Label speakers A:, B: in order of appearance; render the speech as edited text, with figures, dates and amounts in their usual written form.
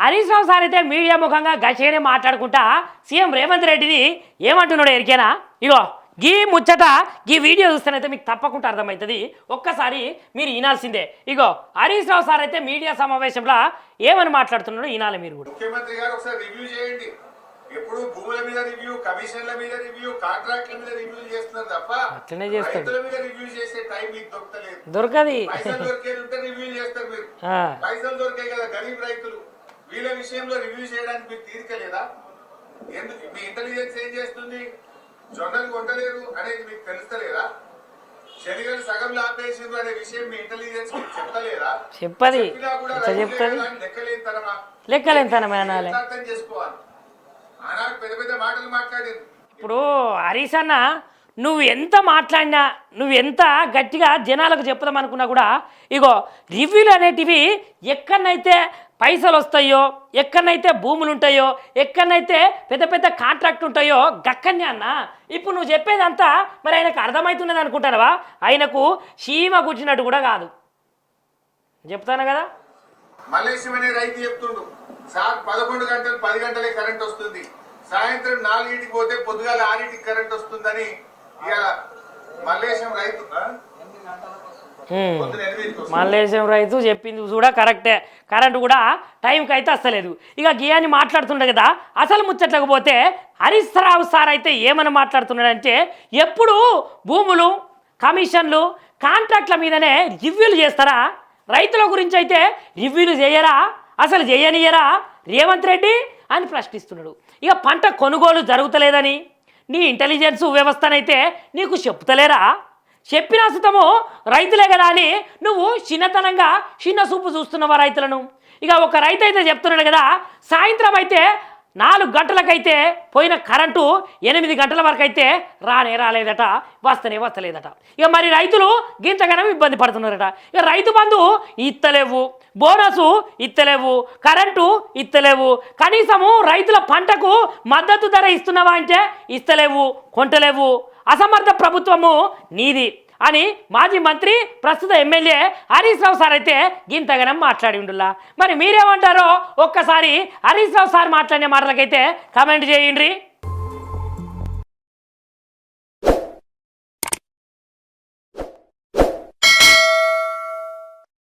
A: Harish Rao sir అయితే media ముఖంగా గట్టిగానే మాట్లాడుకుంటా సీఎం రేవంత్ రెడ్డిని ఏమంటున్నాడు ఎరికేనా? ఇగో గీ ముచ్చట గీ వీడియో చూస్తేనైతే మీకు తప్పకుండా అర్థమవుతుంది. ఒక్కసారి మీరు వినాల్సిందే. ఇగో హరీష్ రావు సార్ అయితే మీడియా సమావేశంలో ఏమని మాట్లాడుతున్నాడో వినాలి మీరు కూడా.
B: ముఖ్యమంత్రి గారు ఒకసారి రివ్యూ చేయండి. ఎప్పుడు భూముల మీద రివ్యూ, కమిషన్ల మీద రివ్యూ, కాంట్రాక్ట్ల మీద రివ్యూ చేస్తున్నారు తప్ప
A: అట్లనే చేస్తారు.
B: రైతుల మీద రివ్యూ చేసే టైం మీకు దొరకలేదు.
A: దొరకది.
B: పైసలు దొరికేది ఉంటే రివ్యూ చేస్తారు మీరు. పైసలు దొరికాయి కదా గరీబ్ రైతులు, వీళ్ళ విషయంలో రివ్యూ చేయడానికి మీకు తీరికలేదా? ఎందుకు మీ ఇంటెలిజెన్స్ ఏం చేస్తుంది? జొన్నలు కొంటలేరు అనేది మీకు తెలుస్తలేదా? శనిగలు సగంలో ఆపేసిండ్రు అనే విషయం మీ ఇంటెలిజెన్స్ మీకు చెప్పలేదా?
A: చెప్పది
B: చెప్తుంది.
A: లెక్కలేంతనమే అనాలి.
B: అర్థం చేసుకోవాలి. ఆనాడు పెద్ద పెద్ద మాటలు మాట్లాడారు.
A: ఇప్పుడు హరీష్ అన్న నువ్వు ఎంత మాట్లాడినా, నువ్వు ఎంత గట్టిగా జనాలకు చెప్పుదాం అనుకున్నా కూడా ఇగో రివ్యూలు అనేటివి ఎక్కడనైతే పైసలు వస్తాయో, ఎక్కడనైతే భూములు ఉంటాయో, ఎక్కడనైతే పెద్ద పెద్ద కాంట్రాక్ట్ ఉంటాయో గక్కనే అన్న. ఇప్పుడు నువ్వు చెప్పేదంతా మరి ఆయనకు అర్థమవుతున్నది అనుకుంటానవా? ఆయనకు చీమ కూర్చున్నట్టు కూడా కాదు. చెప్తాను కదా,
B: మల్లేశం అనే రైతు చెప్తుండు, సార్ 11 గంటలు 10 గంటలే కరెంట్ వస్తుంది, సాయంత్రం 4ంటికి పోతే పొద్దుగాల 6ంటికి కరెంట్ వస్తుందని
A: మల్లేశం రైతు చెప్పింది కూడా కరెక్టే. కరెంటు కూడా టైంకి అయితే వస్తలేదు. ఇక గియాని మాట్లాడుతుండే కదా, అసలు ముచ్చట్లకు పోతే హరీష్ రావు సార్ అయితే ఏమని మాట్లాడుతున్నాడంటే ఎప్పుడు భూములు, కమిషన్లు, కాంట్రాక్ట్ల మీదనే రివ్యూలు చేస్తారా? రైతుల గురించి అయితే రివ్యూలు చేయరా? అసలు చేయనియరా రేవంత్ రెడ్డి అని ప్రశ్నిస్తున్నాడు. ఇక పంట కొనుగోలు జరుగుతలేదని నీ ఇంటెలిజెన్స్ వ్యవస్థనైతే నీకు చెప్తలేరా? చెప్పిన సుతము రైతులే కదా అని నువ్వు చిన్నతనంగా చిన్న చూపు చూస్తున్నావా రైతులను? ఇక ఒక రైతు అయితే చెప్తున్నాడు కదా, సాయంత్రం అయితే 4 గంటలకైతే పోయిన కరెంటు 8 గంటల వరకు అయితే రాలేదట, వస్తలేదట. ఇక మరి రైతులు గింతగానం ఇబ్బంది పడుతున్నారట. ఇక రైతు బంధు ఇత్తలేవు, బోనసు ఇత్తలేవు, కరెంటు ఇత్తలేవు, కనీసము రైతుల పంటకు మద్దతు ధర ఇస్తున్నావా అంటే ఇస్తలేవు, కొంటలేవు. అసమర్థ ప్రభుత్వము నీది అని మాజీ మంత్రి ప్రస్తుత ఎమ్మెల్యే హరీష్ రావు సార్ అయితే గింతగనం మాట్లాడి ఉండులా. మరి మీరేమంటారో ఒక్కసారి హరీష్ రావు సార్ మాట్లాడిన మాటలకైతే కామెంట్ చేయండి.